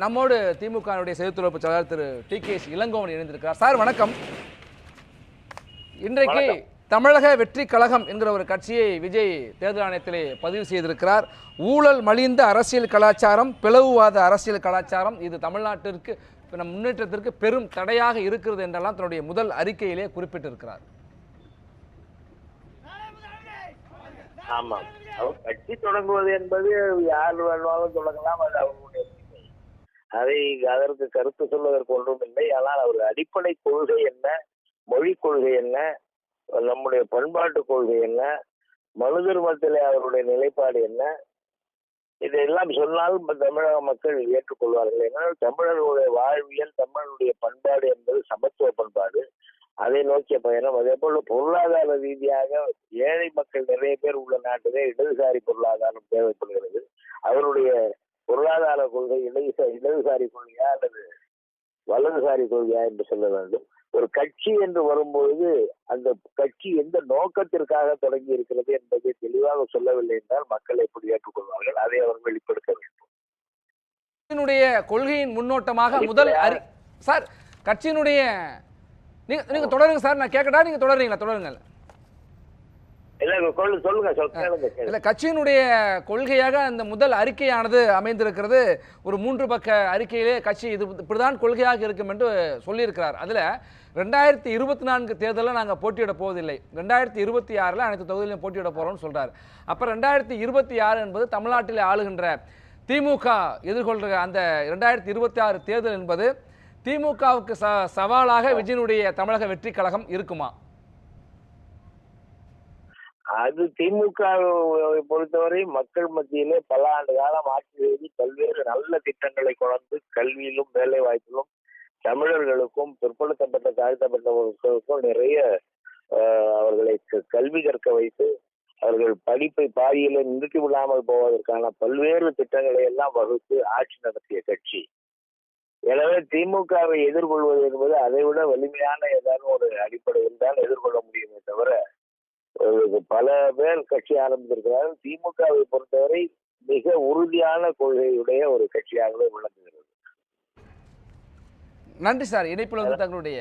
நம்மோடு திமுகவுடைய செய்தி தொடர்பு செயலாளர் திரு டி.கே.எஸ். இளங்கோவன் இணைந்திருக்கிறார். சார் வணக்கம். இன்றைக்கு தமிழக வெற்றி கழகம் என்கிற ஒரு கட்சியை விஜய் தேர்தல் ஆணையத்திலே பதிவு செய்திருக்கிறார். ஊழல் மலிந்த அரசியல் கலாச்சாரம், பிளவுவாத அரசியல் கலாச்சாரம் இது தமிழ்நாட்டிற்கு நம் முன்னேற்றத்திற்கு பெரும் தடையாக இருக்கிறது என்றெல்லாம் தன்னுடைய முதல் அறிக்கையிலே குறிப்பிட்டிருக்கிறார். ஆமாம், அவர் கட்சி தொடங்குவது என்பது யார் வேணுமாலும் தொடங்கலாம், அது அவர்களுடைய உரிமை. அதற்கு கருத்து சொல்வதற்கு ஒன்றும் இல்லை. ஆனால் அவர் அடிப்படை கொள்கை என்ன, மொழி கொள்கை என்ன, நம்முடைய பண்பாட்டு கொள்கை என்ன, மனு தர்மத்திலே அவருடைய நிலைப்பாடு என்ன, இதையெல்லாம் சொன்னால் தமிழக மக்கள் ஏற்றுக்கொள்வார்கள். ஏன்னால் தமிழர்களுடைய வாழ்வியல், தமிழனுடைய பண்பாடு என்பது சமத்துவ பண்பாடு. அதை நோக்கிய பயணம். அதே போல பொருளாதார ரீதியாக ஏழை மக்கள் நிறைய பேர் உள்ள நாட்டிலே இடதுசாரி பொருளாதாரம் தேவைப்படுகிறது. அவருடைய பொருளாதார கொள்கை இடதுசாரி கொள்கையா அல்லது வலதுசாரி கொள்கையா என்று சொல்ல வேண்டும். ஒரு கட்சி என்று வரும்பொழுது அந்த கட்சி எந்த நோக்கத்திற்காக தொடங்கி இருக்கிறது என்பதை தெளிவாக சொல்லவில்லை என்றால் மக்கள் எப்படி ஏற்றுக்கொள்வார்கள்? அதை அவர் வெளிப்படுத்த வேண்டும். கட்சியினுடைய கொள்கையின் முன்னோட்டமாக முதல் சார் கட்சியினுடைய நீங்க தொடருங்க சார், நான் கேட்கட்டா? நீங்க தொடருங்களா? தொடருங்க. இல்ல, கட்சியினுடைய கொள்கையாக அந்த முதல் அறிக்கையானது அமைந்திருக்கிறது. ஒரு 3 பக்க அறிக்கையிலே கட்சி இது இப்படிதான் கொள்கையாக இருக்கும் என்று சொல்லியிருக்கிறார். அதுல 2024 தேர்தலில் நாங்கள் போட்டியிட போவதில்லை, 2026 அனைத்து தொகுதியிலும் போட்டியிட போறோம்னு சொல்றாரு. அப்ப 2026 என்பது தமிழ்நாட்டில் ஆளுகின்ற திமுக எதிர்கொள்கிற அந்த 2026 தேர்தல் என்பது திமுகவுக்கு சவாலாக விஜயனுடைய தமிழக வெற்றி கழகம் இருக்குமா? அது திமுகவை பொறுத்தவரை மக்கள் மத்தியிலே பல ஆண்டு காலம் ஆட்சி செய்து பல்வேறு நல்ல திட்டங்களை கொண்டு கல்வியிலும் வேலை வாய்ப்பிலும் தமிழர்களுக்கும் பிற்படுத்தப்பட்ட தாழ்த்தப்பட்டவர்களுக்கும் நிறைய அவர்களை கல்வி கற்க வைத்து அவர்கள் படிப்பை பாதியில நிறுத்தி விடாமல் போவதற்கான பல்வேறு திட்டங்களை எல்லாம் வகுத்து ஆட்சி நடத்திய கட்சி. எனவே திமுகவை எதிர்கொள்வது என்பது அதை விட வலிமையான ஏதாவது ஒரு அடிப்படையில் தான் எதிர்கொள்ள முடியுமே தவிர, பல பேர் கட்சி ஆரம்பித்திருக்கிறார்கள். திமுகவை பொறுத்தவரை மிக உறுதியான கொள்கையுடைய ஒரு கட்சியாகவே விளங்குகிறது. நன்றி சார். இணைப்பில் வந்து தங்களுடைய